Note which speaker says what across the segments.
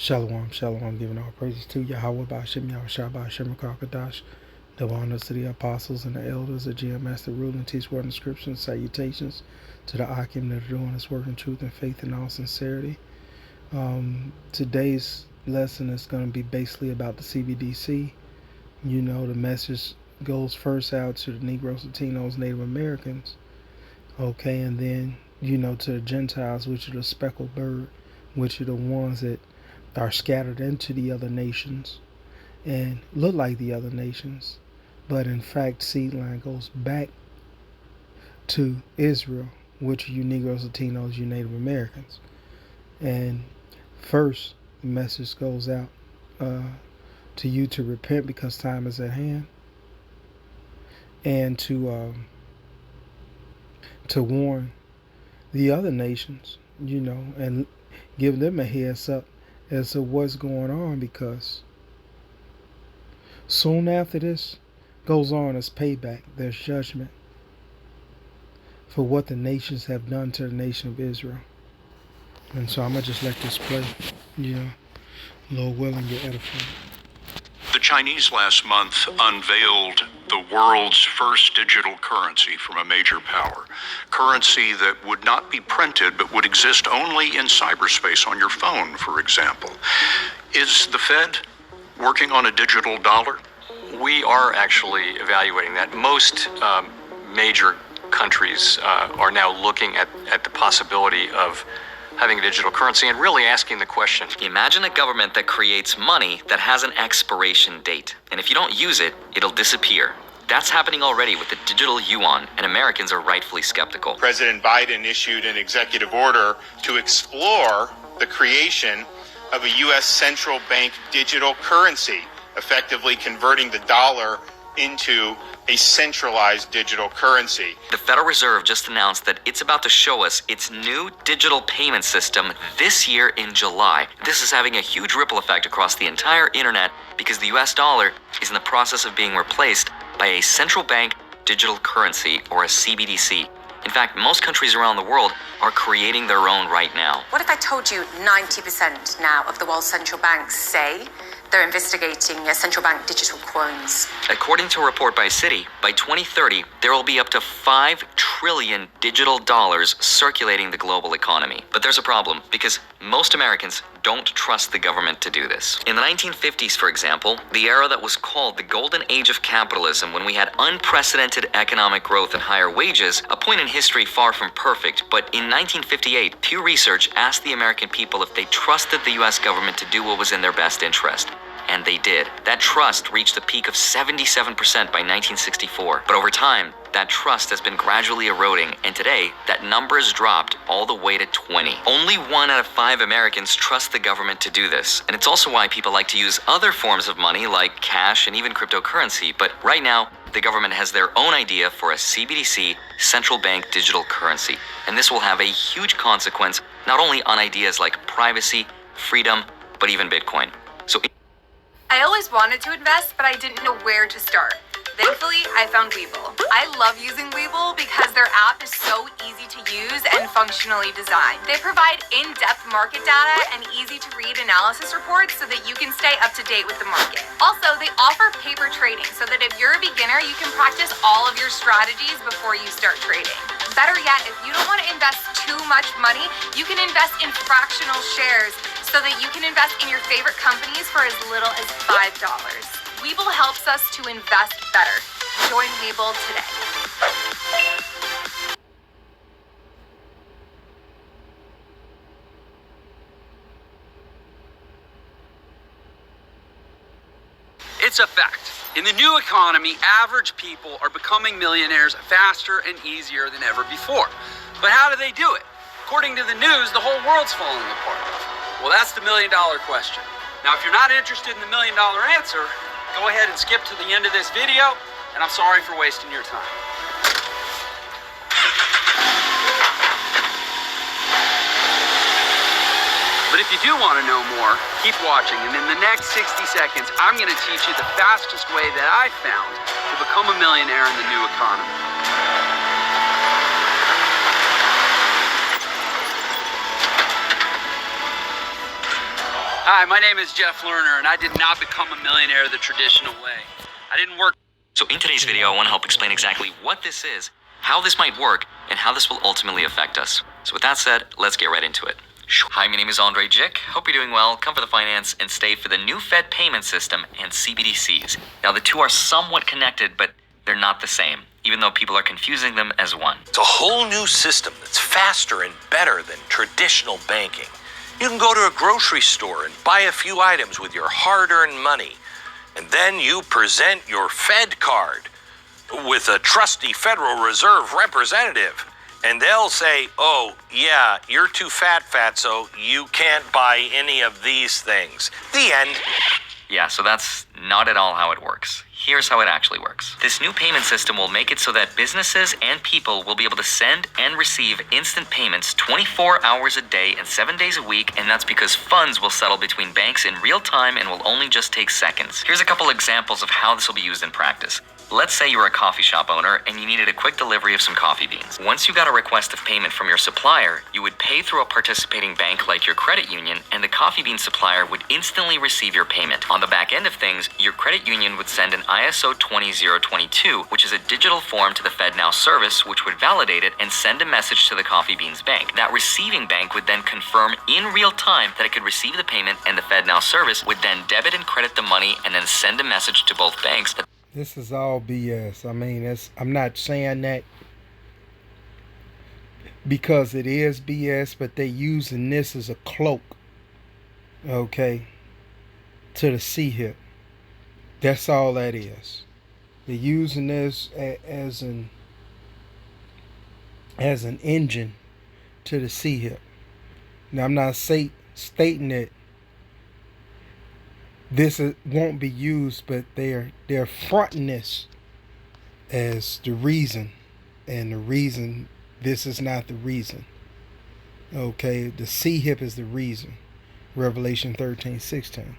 Speaker 1: Shalom, shalom, giving all praises to Yahweh, Ba'ashem, Yahushua, Ba'ashem, Kakadash, double honors to the apostles and the elders, the GMS, the rule and teach word and scripture, and salutations to the Akim that are doing this work in truth and faith and all sincerity. Today's lesson is going to be basically about the cbdc. You know, the message goes first out to the Negroes, Latinos, Native Americans, okay, and then, you know, to the Gentiles, which are the speckled bird, which are the ones that are scattered into the other nations and look like the other nations, but in fact seed line goes back to Israel, which are you Negroes, Latinos, you Native Americans. And first the message goes out to you to repent because time is at hand, and to warn the other nations, you know, and give them a heads up as to what's going on, because soon after this goes on as payback, there's judgment for what the nations have done to the nation of Israel. And so I'm going to just let this play, you know, Lord willing, get edified.
Speaker 2: The Chinese last month unveiled the world's first digital currency from a major power. Currency that would not be printed but would exist only in cyberspace on your phone, for example. Is the Fed working on a digital dollar?
Speaker 3: We are actually evaluating that. Most major countries are now looking at the possibility of having a digital currency and really asking the question.
Speaker 4: Imagine a government that creates money that has an expiration date, and if you don't use it, it'll disappear. That's happening already with the digital yuan, and Americans are rightfully skeptical.
Speaker 5: President Biden issued an executive order to explore the creation of a U.S. central bank digital currency, effectively converting the dollar into a centralized digital currency.
Speaker 4: The Federal Reserve just announced that it's about to show us its new digital payment system this year in July. This is having a huge ripple effect across the entire internet because the US dollar is in the process of being replaced by a central bank digital currency, or a CBDC. In fact, most countries around the world are creating their own right now.
Speaker 6: What if I told you 90% now of the world's central banks say they're investigating central bank digital coins?
Speaker 4: According to a report by Citi, by 2030, there will be up to 5 trillion digital dollars circulating the global economy. But there's a problem, because most Americans don't trust the government to do this. In the 1950s, for example, the era that was called the golden age of capitalism, when we had unprecedented economic growth and higher wages, a point in history far from perfect, but in 1958, Pew Research asked the American people if they trusted the US government to do what was in their best interest. And they did. That trust reached a peak of 77% by 1964. But over time, that trust has been gradually eroding, and today, that number has dropped all the way to 20. Only 1 out of 5 Americans trust the government to do this. And it's also why people like to use other forms of money like cash and even cryptocurrency. But right now, the government has their own idea for a CBDC, central bank digital currency. And this will have a huge consequence, not only on ideas like privacy, freedom, but even Bitcoin. So
Speaker 7: I always wanted to invest, but I didn't know where to start. Thankfully, I found Webull. I love using Webull because their app is so easy to use and functionally designed. They provide in-depth market data and easy-to-read analysis reports so that you can stay up to date with the market. Also, they offer paper trading so that if you're a beginner, you can practice all of your strategies before you start trading. Better yet, if you don't want to invest too much money, you can invest in fractional shares so that you can invest in your favorite companies for as little as $5. Webull helps us to invest better. Join Webull today.
Speaker 8: It's a fact. In the new economy, average people are becoming millionaires faster and easier than ever before. But how do they do it? According to the news, the whole world's falling apart. Well, that's the million-dollar question. Now, if you're not interested in the million-dollar answer, go ahead and skip to the end of this video, and I'm sorry for wasting your time. But if you do want to know more, keep watching, and in the next 60 seconds, I'm going to teach you the fastest way that I found to become a millionaire in the new economy. Hi, my name is Jeff Lerner, and I did not become a millionaire the traditional way. I didn't work.
Speaker 4: So in today's video, I want to help explain exactly what this is, how this might work, and how this will ultimately affect us. So with that said, let's get right into it. Hi, my name is Andre Jick. Hope you're doing well. Come for the finance and stay for the new Fed payment system and CBDCs. Now, the two are somewhat connected, but they're not the same, even though people are confusing them as one.
Speaker 9: It's a whole new system that's faster and better than traditional banking. You can go to a grocery store and buy a few items with your hard-earned money, and then you present your Fed card with a trusty Federal Reserve representative. And they'll say, oh, yeah, you're too fat, fatso. You can't buy any of these things. The end.
Speaker 4: Yeah, so that's not at all how it works. Here's how it actually works. This new payment system will make it so that businesses and people will be able to send and receive instant payments 24 hours a day and 7 days a week, and that's because funds will settle between banks in real time and will only just take seconds. Here's a couple examples of how this will be used in practice. Let's say you're a coffee shop owner and you needed a quick delivery of some coffee beans. Once you got a request of payment from your supplier, you would pay through a participating bank like your credit union, and the coffee bean supplier would instantly receive your payment. On the back end of things, your credit union would send an ISO 20022, which is a digital form to the FedNow service, which would validate it and send a message to the coffee beans bank. That receiving bank would then confirm in real time that it could receive the payment, and the FedNow service would then debit and credit the money and then send a message to both banks that
Speaker 1: This is all BS. I mean, I'm not saying that because it is BS, but they're using this as a cloak, okay, to the C-hip. That's all that is. They're using this as an engine to the C-hip. Now, I'm not stating that this won't be used, but they're fronting this as the reason, and the reason this is not the reason. Okay, the C-hip is the reason. Revelation 13:16.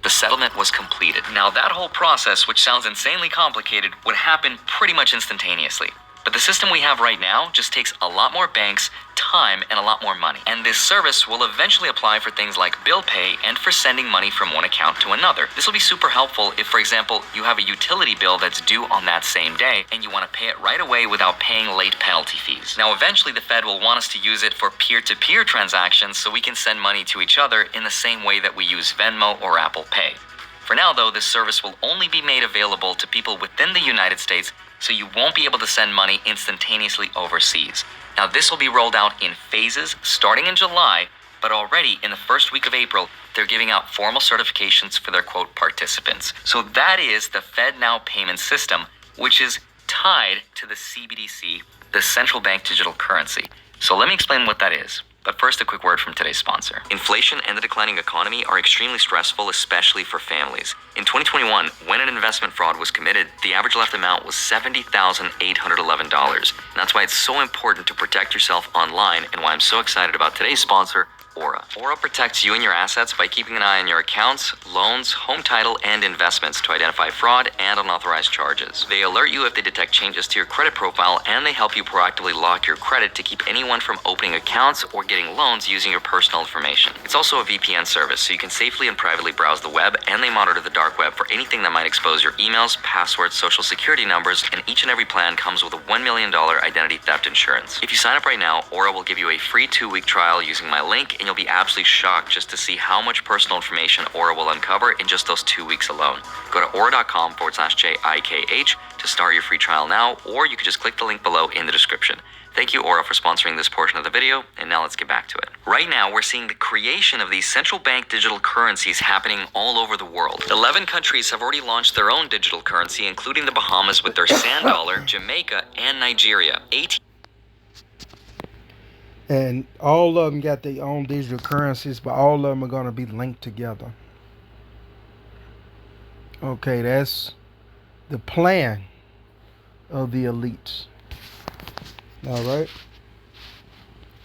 Speaker 4: the settlement was completed. Now, that whole process, which sounds insanely complicated, would happen pretty much instantaneously. But the system we have right now just takes a lot more banks, time, and a lot more money. And this service will eventually apply for things like bill pay and for sending money from one account to another. This will be super helpful if, for example, you have a utility bill that's due on that same day and you want to pay it right away without paying late penalty fees. Now, eventually the Fed will want us to use it for peer-to-peer transactions so we can send money to each other in the same way that we use Venmo or Apple Pay. For now, though, this service will only be made available to people within the United States, so you won't be able to send money instantaneously overseas. Now, this will be rolled out in phases starting in July, but already in the first week of April, they're giving out formal certifications for their, quote, participants. So that is the FedNow payment system, which is tied to the CBDC, the central bank digital currency. So let me explain what that is. But first, a quick word from today's sponsor. Inflation and the declining economy are extremely stressful, especially for families. In 2021, when an investment fraud was committed, the average left amount was $70,811. That's why it's so important to protect yourself online, and why I'm so excited about today's sponsor, Aura. Aura protects you and your assets by keeping an eye on your accounts, loans, home title, and investments to identify fraud and unauthorized charges. They alert you if they detect changes to your credit profile, and they help you proactively lock your credit to keep anyone from opening accounts or getting loans using your personal information. It's also a VPN service, so you can safely and privately browse the web, and they monitor the dark web for anything that might expose your emails, passwords, social security numbers, and each and every plan comes with a $1 million identity theft insurance. If you sign up right now, Aura will give you a free 2-week trial using my link, and you'll be absolutely shocked just to see how much personal information Aura will uncover in just those 2 weeks alone. Go to aura.com/JIKH to start your free trial now, or you can just click the link below in the description. Thank you, Aura, for sponsoring this portion of the video, and now let's get back to it. Right now, we're seeing the creation of these central bank digital currencies happening all over the world. 11 countries have already launched their own digital currency, including the Bahamas with their sand dollar, Jamaica, and Nigeria.
Speaker 1: And all of them got their own digital currencies, but all of them are going to be linked together. Okay, that's the plan of the elites. All right.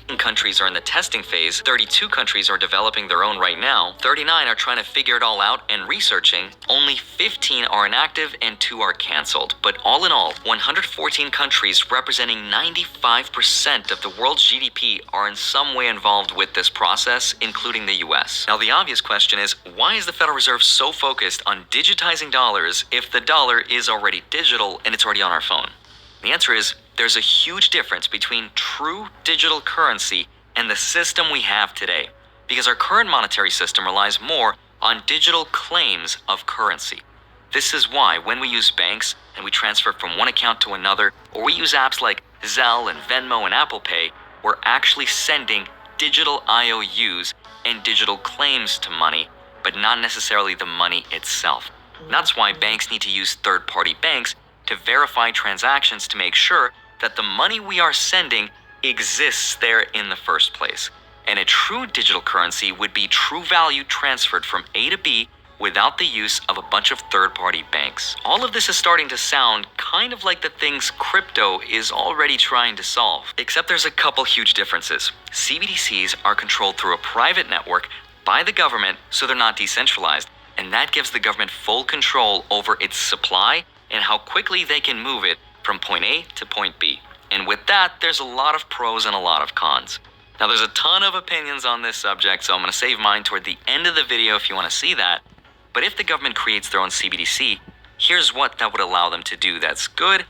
Speaker 4: Countries are in the testing phase, 32 countries are developing their own right now, 39 are trying to figure it all out and researching, only 15 are inactive and 2 are canceled. But all in all, 114 countries representing 95% of the world's GDP are in some way involved with this process, including the US. Now the obvious question is, why is the Federal Reserve so focused on digitizing dollars if the dollar is already digital and it's already on our phone? The answer is, there's a huge difference between true digital currency and the system we have today, because our current monetary system relies more on digital claims of currency. This is why when we use banks and we transfer from one account to another, or we use apps like Zelle and Venmo and Apple Pay, we're actually sending digital IOUs and digital claims to money, but not necessarily the money itself. That's why banks need to use third-party banks to verify transactions to make sure that the money we are sending exists there in the first place. And a true digital currency would be true value transferred from A to B without the use of a bunch of third-party banks. All of this is starting to sound kind of like the things crypto is already trying to solve, except there's a couple huge differences. CBDCs are controlled through a private network by the government, so they're not decentralized, and that gives the government full control over its supply and how quickly they can move it from point A to point B. And with that, there's a lot of pros and a lot of cons. Now there's a ton of opinions on this subject, so I'm going to save mine toward the end of the video if you want to see that. But if the government creates their own CBDC, here's what that would allow them to do that's good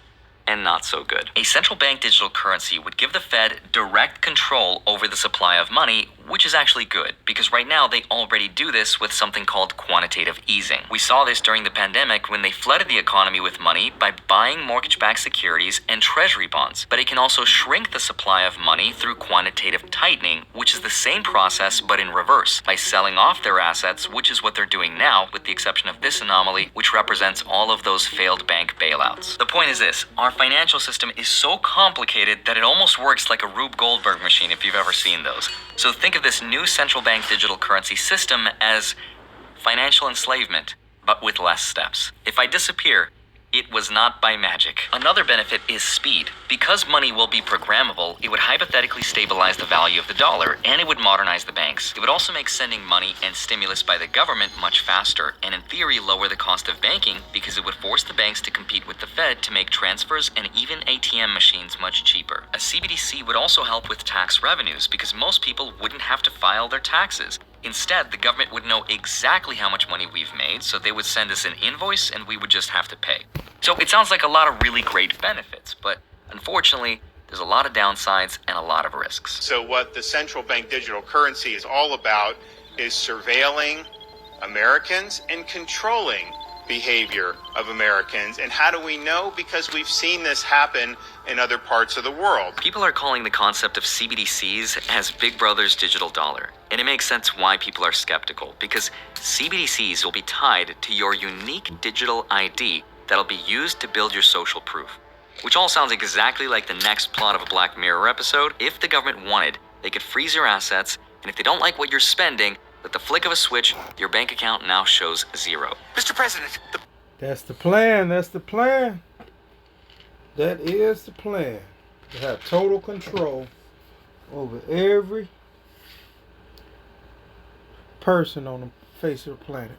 Speaker 4: and not so good. A central bank digital currency would give the Fed direct control over the supply of money, which is actually good, because right now they already do this with something called quantitative easing. We saw this during the pandemic when they flooded the economy with money by buying mortgage-backed securities and treasury bonds. But it can also shrink the supply of money through quantitative tightening, which is the same process but in reverse, by selling off their assets, which is what they're doing now, with the exception of this anomaly, which represents all of those failed bank bailouts. The point is this: our financial system is so complicated that it almost works like a Rube Goldberg machine if you've ever seen those. So think of this new central bank digital currency system as financial enslavement, but with less steps. If I disappear, it was not by magic. Another benefit is speed. Because money will be programmable, it would hypothetically stabilize the value of the dollar, and it would modernize the banks. It would also make sending money and stimulus by the government much faster, and in theory lower the cost of banking, because it would force the banks to compete with the Fed to make transfers and even ATM machines much cheaper. A CBDC would also help with tax revenues, because most people wouldn't have to file their taxes. Instead, the government would know exactly how much money we've made, so they would send us an invoice and we would just have to pay. So it sounds like a lot of really great benefits, but unfortunately, there's a lot of downsides and a lot of risks.
Speaker 5: So what the central bank digital currency is all about is surveilling Americans and controlling behavior of Americans. And how do we know? Because we've seen this happen in other parts of the world.
Speaker 4: People are calling the concept of CBDCs as Big Brother's digital dollar. And it makes sense why people are skeptical, because CBDCs will be tied to your unique digital ID that'll be used to build your social proof. Which all sounds exactly like the next plot of a Black Mirror episode. If the government wanted, they could freeze your assets, and if they don't like what you're spending, with the flick of a switch, your bank account now shows zero.
Speaker 9: Mr. President,
Speaker 1: That's the plan. That's the plan. That is the plan. To have total control over every person on the face of the planet.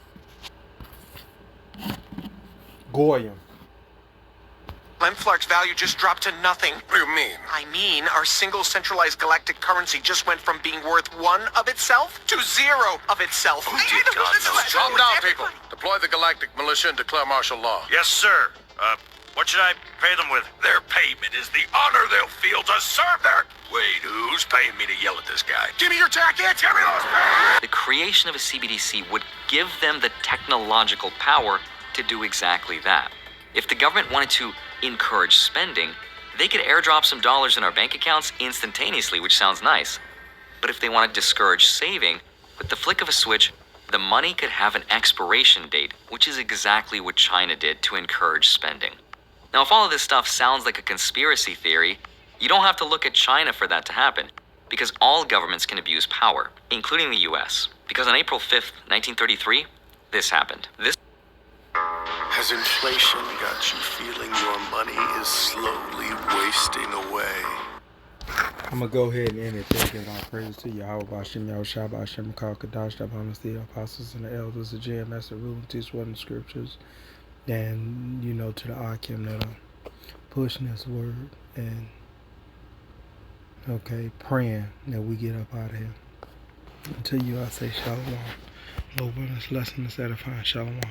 Speaker 1: Goyim.
Speaker 10: Lemflark's value just dropped to nothing.
Speaker 9: what do you mean?
Speaker 10: I mean, our single centralized galactic currency just went from being worth 1 of itself to 0 of itself.
Speaker 9: Oh, dear God, no. Calm down, people. Deploy the galactic militia and declare martial law.
Speaker 11: Yes, sir. What should I pay them with? Their payment is the honor they'll feel to serve their... Wait, who's paying me to yell at this guy?
Speaker 10: Give me your jacket! Give me those pants!
Speaker 4: The creation of a CBDC would give them the technological power to do exactly that. If the government wanted to encourage spending, they could airdrop some dollars in our bank accounts instantaneously, which sounds nice. But if they want to discourage saving, with the flick of a switch, the money could have an expiration date, which is exactly what China did to encourage spending. Now, if all of this stuff sounds like a conspiracy theory, you don't have to look at China for that to happen, because all governments can abuse power, including the US. Because on April 5th, 1933, this happened.
Speaker 12: Has inflation got you feeling your money is slowly wasting away?
Speaker 1: I'm going to go ahead and end it there. Give all praises to Yahweh, Bashem, Yahushua, Bashem, Kal, Kadash, the the apostles and the elders, the GMS, the rule and teach what in the scriptures, and, to the Akim that are pushing this word and, praying that we get up out of here. Until you, I say shalom. Lord, this lesson is edifying. Shalom.